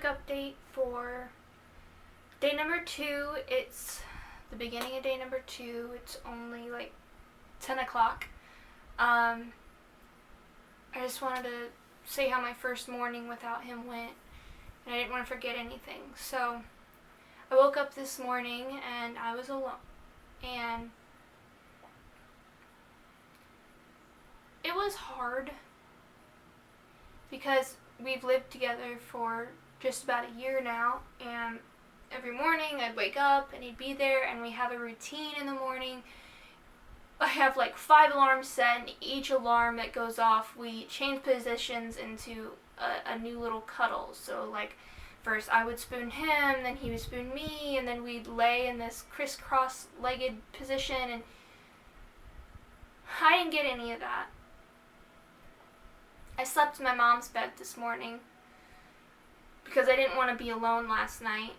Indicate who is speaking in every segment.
Speaker 1: update for day number 2. It's the beginning of day number 2. It's only like 10 o'clock. I just wanted to say how my first morning without him went, and I didn't want to forget anything. So I woke up this morning and I was alone, and it was hard because we've lived together for just about a year now, and every morning I'd wake up and he'd be there, and we have a routine in the morning. I have like 5 alarms set, and each alarm that goes off, we change positions into a new little cuddle. So like first I would spoon him, then he would spoon me, and then we'd lay in this crisscross-legged position, and I didn't get any of that. I slept in my mom's bed this morning because I didn't want to be alone last night.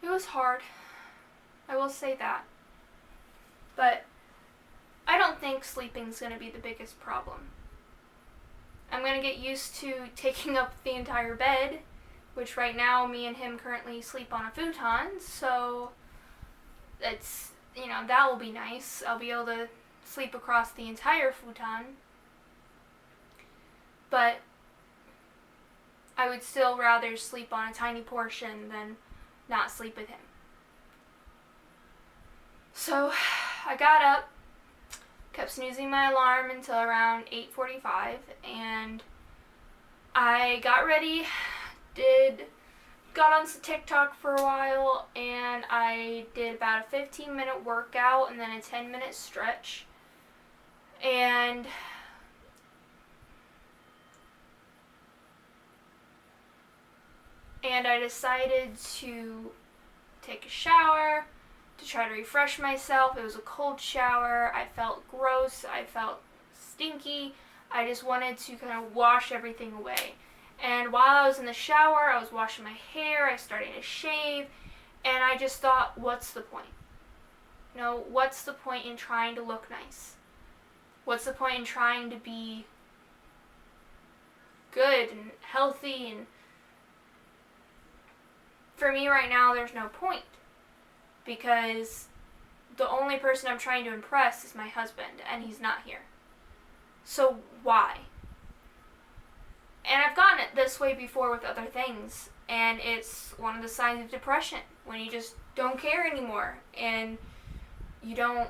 Speaker 1: It was hard, I will say that. But I don't think sleeping's going to be the biggest problem. I'm going to get used to taking up the entire bed, which right now me and him currently sleep on a futon, so it's, that will be nice. I'll be able to sleep across the entire futon, but I would still rather sleep on a tiny portion than not sleep with him. So I got up, kept snoozing my alarm until around 8:45, and I got ready, got on some TikTok for a while, and I did about a 15-minute workout and then a 10-minute stretch. And I decided to take a shower to try to refresh myself. It was a cold shower. I felt gross. I felt stinky. I just wanted to kind of wash everything away. And while I was in the shower, I was washing my hair. I started to shave. And I just thought, what's the point? What's the point in trying to look nice? What's the point in trying to be good and healthy? And for me right now, there's no point, because the only person I'm trying to impress is my husband, and he's not here. So why? And I've gotten it this way before with other things, and it's one of the signs of depression, when you just don't care anymore and you don't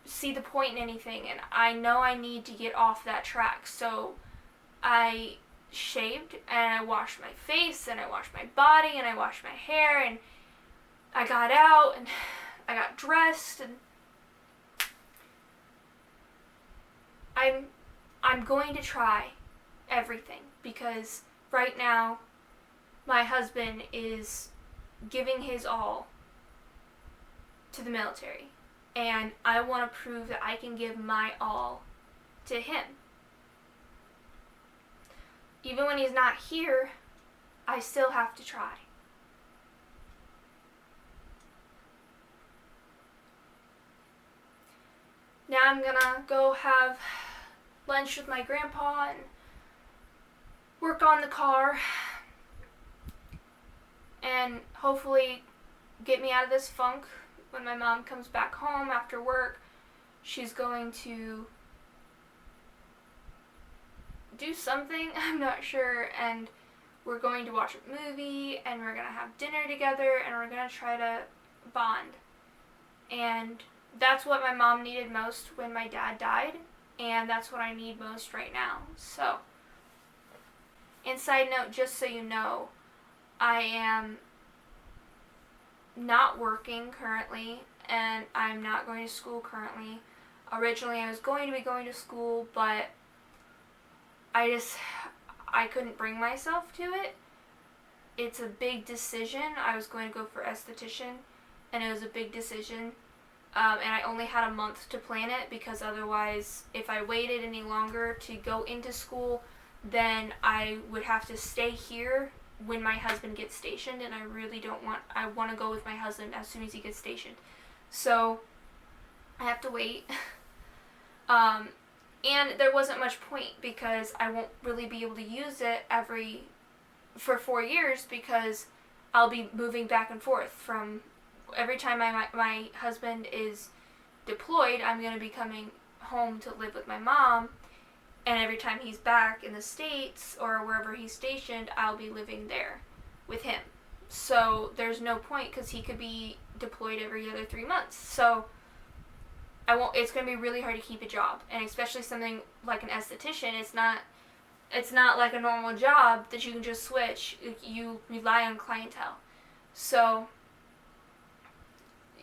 Speaker 1: see the point in anything. And I know I need to get off that track, so I shaved, and I washed my face, and I washed my body, and I washed my hair, and I got out, and I got dressed, and I'm going to try everything, because right now my husband is giving his all to the military, and I want to prove that I can give my all to him. Even when he's not here, I still have to try. Now I'm gonna go have lunch with my grandpa and work on the car and hopefully get me out of this funk. When my mom comes back home after work, she's going to do something, I'm not sure, and we're going to watch a movie, and we're going to have dinner together, and we're going to try to bond. And that's what my mom needed most when my dad died, and that's what I need most right now. So, and side note, just so you know, I am not working currently, and I'm not going to school currently. Originally I was going to be going to school, but I couldn't bring myself to it. It's a big decision. I was going to go for esthetician, and it was a big decision. And I only had a month to plan it, because otherwise, if I waited any longer to go into school, then I would have to stay here when my husband gets stationed, and I really don't want, I want to go with my husband as soon as he gets stationed. So I have to wait. And there wasn't much point because I won't really be able to use it for 4 years because I'll be moving back and forth from every time my husband is deployed, I'm going to be coming home to live with my mom, and every time he's back in the States or wherever he's stationed, I'll be living there with him. So there's no point because he could be deployed every other 3 months. So it's going to be really hard to keep a job, and especially something like an esthetician. It's not like a normal job that you can just switch. You rely on clientele. So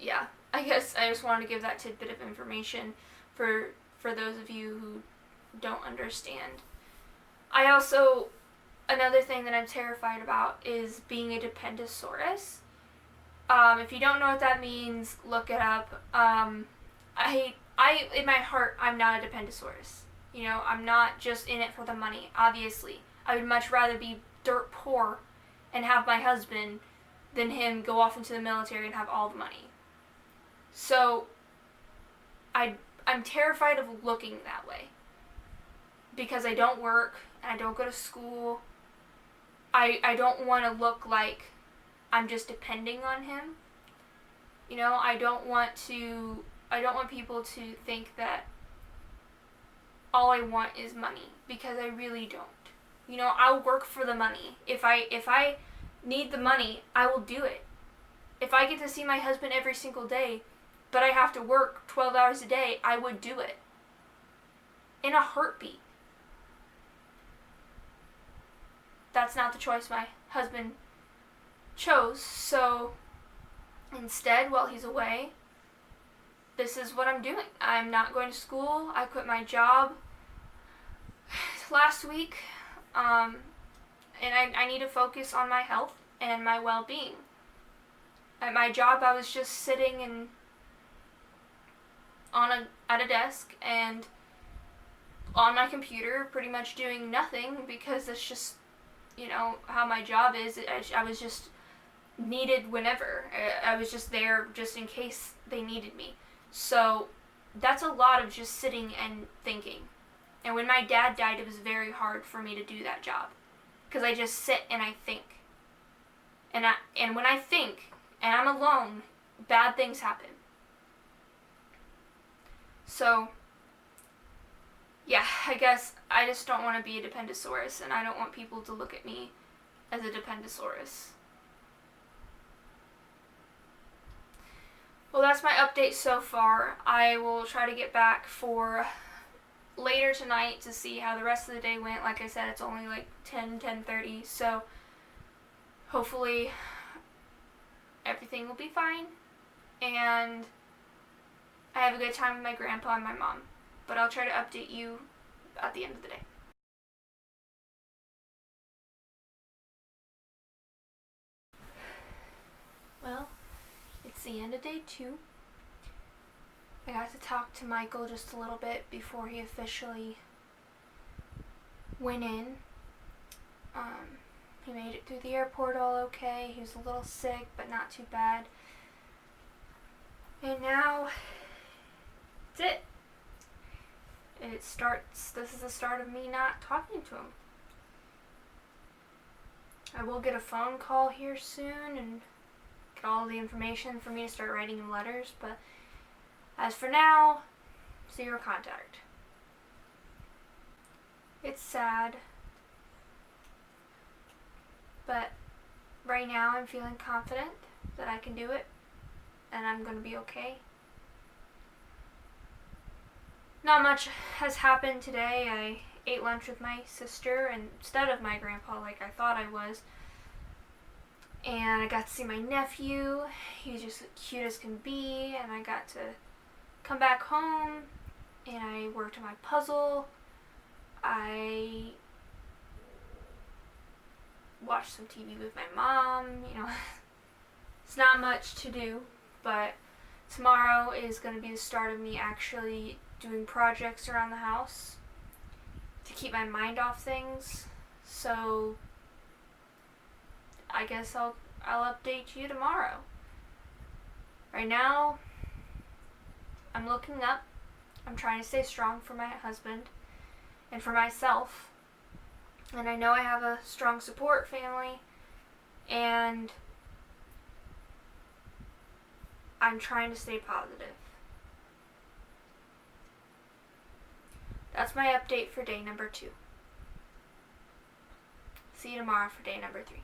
Speaker 1: yeah, I guess I just wanted to give that tidbit of information for those of you who don't understand. Another thing that I'm terrified about is being a Dependosaurus. If you don't know what that means, look it up. In my heart, I'm not a Dependosaurus. I'm not just in it for the money, obviously. I would much rather be dirt poor and have my husband than him go off into the military and have all the money. So, I'm terrified of looking that way. Because I don't work, and I don't go to school. I don't want to look like I'm just depending on him. I don't want people to think that all I want is money, because I really don't. I'll work for the money. If I need the money, I will do it. If I get to see my husband every single day, but I have to work 12 hours a day, I would do it. In a heartbeat. That's not the choice my husband chose, so instead, while he's away, this is what I'm doing. I'm not going to school. I quit my job last week, and I need to focus on my health and my well-being. At my job, I was just sitting at a desk and on my computer, pretty much doing nothing, because it's just, how my job is. I was just needed whenever. I was just there just in case they needed me. So that's a lot of just sitting and thinking. And when my dad died, it was very hard for me to do that job, because I just sit and I think. And when I think and I'm alone, bad things happen. So yeah, I guess I just don't want to be a Dependosaurus, and I don't want people to look at me as a Dependosaurus. Well, that's my update so far. I will try to get back for later tonight to see how the rest of the day went. Like I said, it's only like 10:30, so hopefully everything will be fine, and I have a good time with my grandpa and my mom. But I'll try to update you at the end of the day. Well, it's the end of day 2. I got to talk to Michael just a little bit before he officially went in. He made it through the airport all okay. He was a little sick, but not too bad. And now, that's it. This is the start of me not talking to him. I will get a phone call here soon and get all the information for me to start writing him letters, but as for now, 0 contact. It's sad, but right now I'm feeling confident that I can do it, and I'm going to be okay. Not much has happened today. I ate lunch with my sister instead of my grandpa like I thought I was. And I got to see my nephew. He was just cute as can be. And I got to come back home and I worked on my puzzle. I watched some TV with my mom. It's not much to do, but tomorrow is going to be the start of me actually doing projects around the house to keep my mind off things. So I guess I'll update you tomorrow. Right now, I'm looking up I'm trying to stay strong for my husband and for myself. And I know I have a strong support family, and I'm trying to stay positive. That's my update for day number 2. See you tomorrow for day number 3.